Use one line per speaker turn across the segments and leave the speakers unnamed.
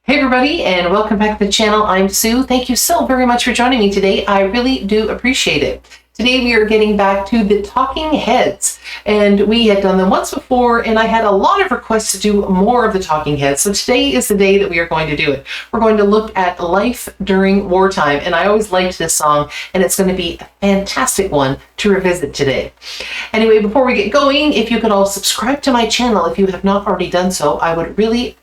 Hey everybody, and welcome back to the channel. I'm Sue. Thank you so very much for joining me today. I really do appreciate it. Today we are getting back to the Talking Heads, and we had done them once before, and I had a lot of requests to do more of the Talking Heads. So today is the day that we are going to do it. We're going to look at Life During Wartime, and I always liked this song, and it's going to be a fantastic one to revisit today. Anyway, before we get going, if you could all subscribe to my channel if you have not already done so, I would really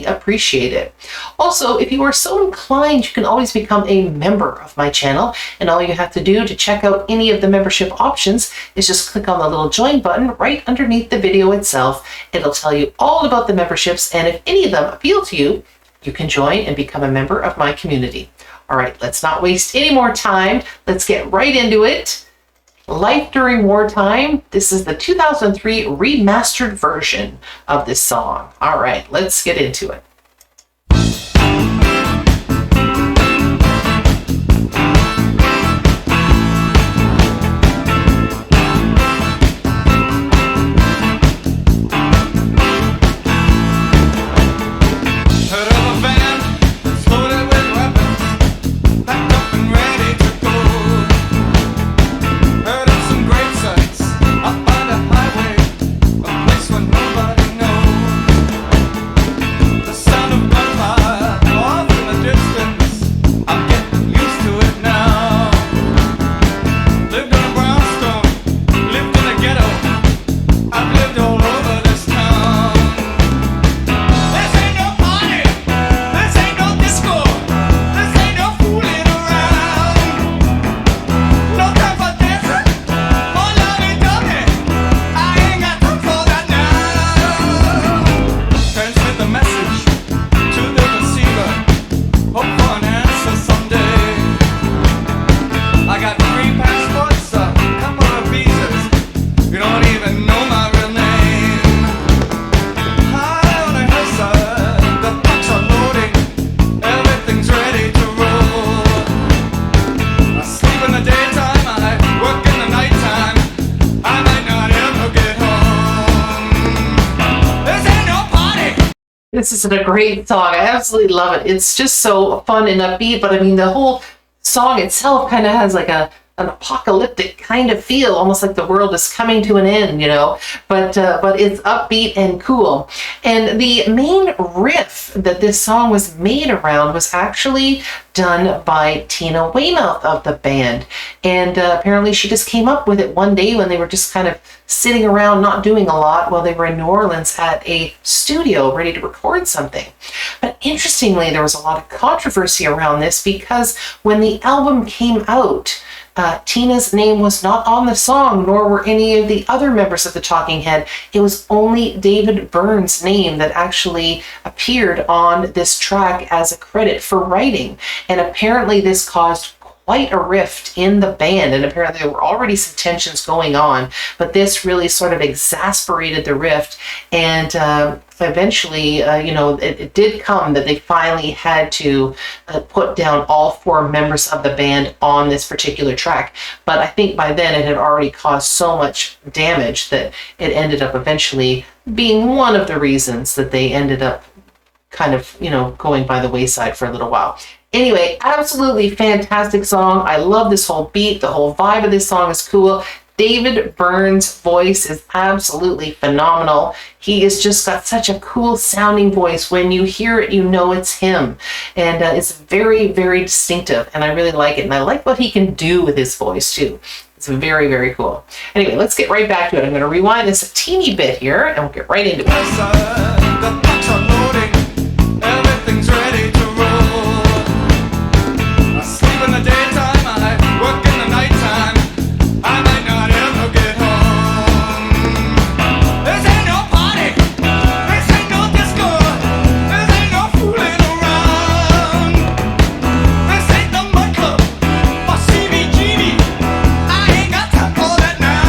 appreciate it. Also, if you are so inclined, you can always become a member of my channel, and all you have to do to check out any of the membership options is just click on the little join button right underneath the video itself. It'll tell you all about the memberships, and if any of them appeal to you, you can join and become a member of my community. All right, let's not waste any more time. Let's get right into it. Life During Wartime. This is the 2003 remastered version of this song. All right, let's get into it. This is a great song. I absolutely love it. It's just so fun and upbeat, but I mean, the whole song itself kind of has like an apocalyptic kind of feel, almost like the world is coming to an end, you know, but it's upbeat and cool. And the main riff that this song was made around was actually done by Tina Weymouth of the band, and apparently she just came up with it one day when they were just kind of sitting around not doing a lot while they were in New Orleans at a studio ready to record something. But interestingly, there was a lot of controversy around this because when the album came out, Tina's name was not on the song, nor were any of the other members of the Talking Head. It was only David Byrne's name that actually appeared on this track as a credit for writing. And apparently this caused quite a rift in the band, and apparently there were already some tensions going on, but this really sort of exasperated the rift, and eventually, you know, it did come that they finally had to put down all four members of the band on this particular track. But I think by then it had already caused so much damage that it ended up eventually being one of the reasons that they ended up kind of, you know, going by the wayside for a little while. Anyway, absolutely fantastic song. I love this whole beat. The whole vibe of this song is cool. David Byrne's voice is absolutely phenomenal. He has just got such a cool sounding voice. When you hear it, you know it's him. And it's very distinctive, and I really like it. And I like what he can do with his voice too. It's very cool. Anyway, let's get right back to it. I'm going to rewind this a teeny bit here, and we'll get right into it.
Everything's ready to roll. I sleep in the daytime, I work in the nighttime. I might not ever get home. This ain't no party, this ain't no disco, this ain't no fooling around. This ain't the mud club or CBGB. I ain't got time for that now.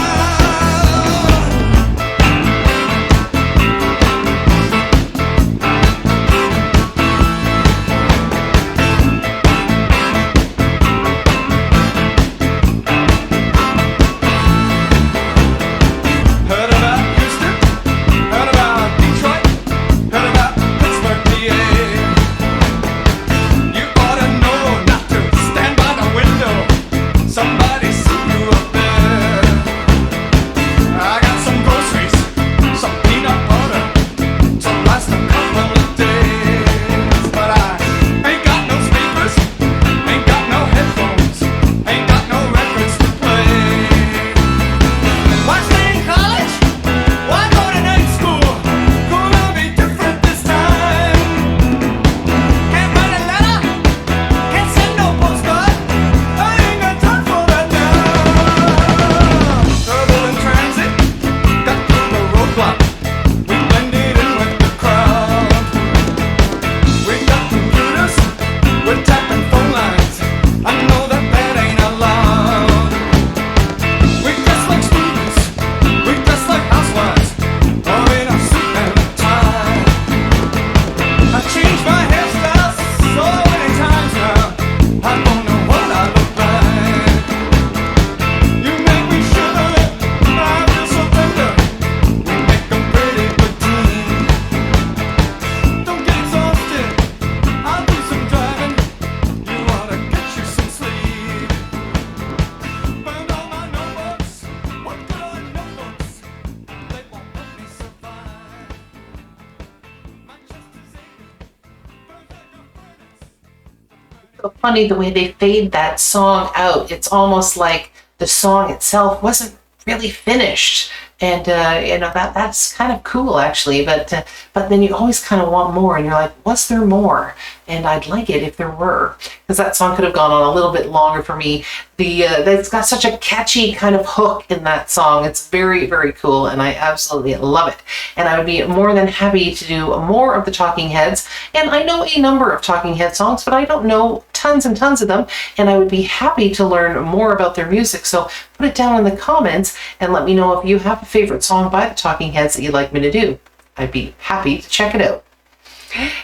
so funny the way they fade that song out. It's almost like the song itself wasn't really finished. And that's kind of cool, actually. But then you always kind of want more, and you're like, was there more? And I'd like it if there were, because that song could have gone on a little bit longer for me. It's got such a catchy kind of hook in that song. It's very, very cool, and I absolutely love it. And I would be more than happy to do more of the Talking Heads. And I know a number of Talking Head songs, but I don't know tons and tons of them, and I would be happy to learn more about their music. So put it down in the comments and let me know if you have a favorite song by the Talking Heads that you'd like me to do. I'd be happy to check it out.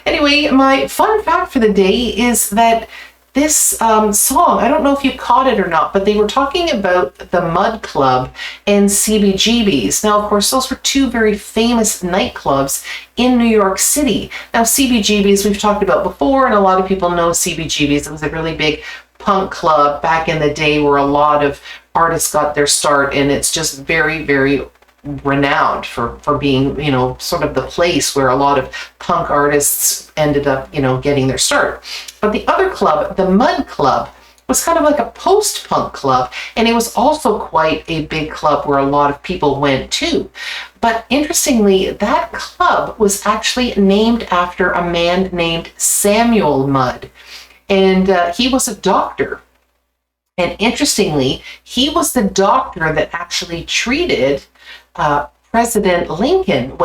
Anyway, my fun fact for the day is that this song, I don't know if you caught it or not, but they were talking about the Mud Club and CBGB's. Now, of course, those were two very famous nightclubs in New York City. Now, CBGB's we've talked about before, and a lot of people know CBGB's. It was a really big punk club back in the day where a lot of artists got their start, and it's just very, very renowned for being, sort of the place where a lot of punk artists ended up, getting their start. But the other club, the Mud Club, was kind of like a post-punk club, and it was also quite a big club where a lot of people went to. But interestingly, that club was actually named after a man named Samuel Mudd, and he was a doctor. And interestingly, he was the doctor that actually treated President Lincoln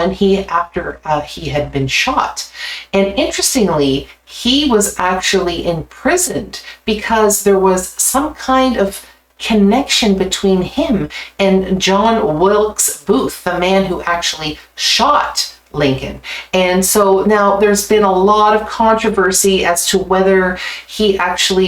after he had been shot. And interestingly, he was actually imprisoned because there was some kind of connection between him and John Wilkes Booth, the man who actually shot Lincoln. And so now there's been a lot of controversy as to whether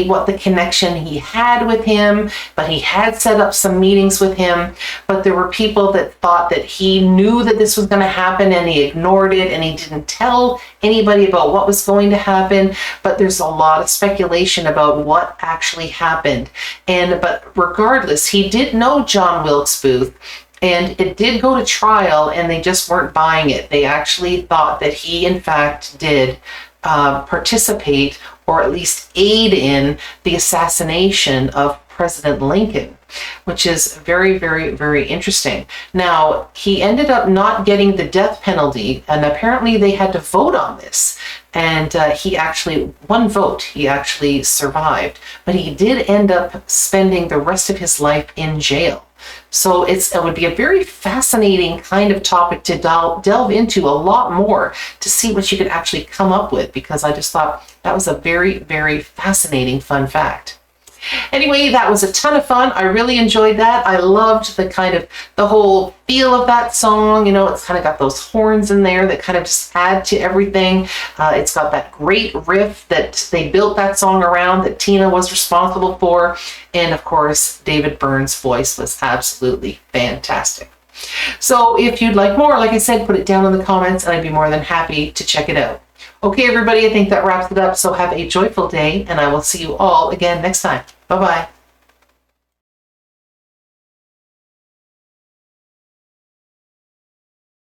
what the connection he had with him, but he had set up some meetings with him. But there were people that thought that he knew that this was going to happen and he ignored it and he didn't tell anybody about what was going to happen. But there's a lot of speculation about what actually happened. But regardless, he did know John Wilkes Booth. And it did go to trial, and they just weren't buying it. They actually thought that he, in fact, did participate or at least aid in the assassination of President Lincoln, which is very, very, very interesting. Now, he ended up not getting the death penalty, and apparently they had to vote on this. And he actually, one vote, he actually survived. But he did end up spending the rest of his life in jail. So it would be a very fascinating kind of topic to delve into a lot more to see what you could actually come up with, because I just thought that was a very, very fascinating fun fact. Anyway, that was a ton of fun. I really enjoyed that. I loved the whole feel of that song. It's kind of got those horns in there that kind of just add to everything. It's got that great riff that they built that song around that Tina was responsible for. And of course, David Byrne's voice was absolutely fantastic. So if you'd like more, like I said, put it down in the comments and I'd be more than happy to check it out. Okay, everybody, I think that wraps it up. So have a joyful day, and I will see you all again next time. Bye-bye.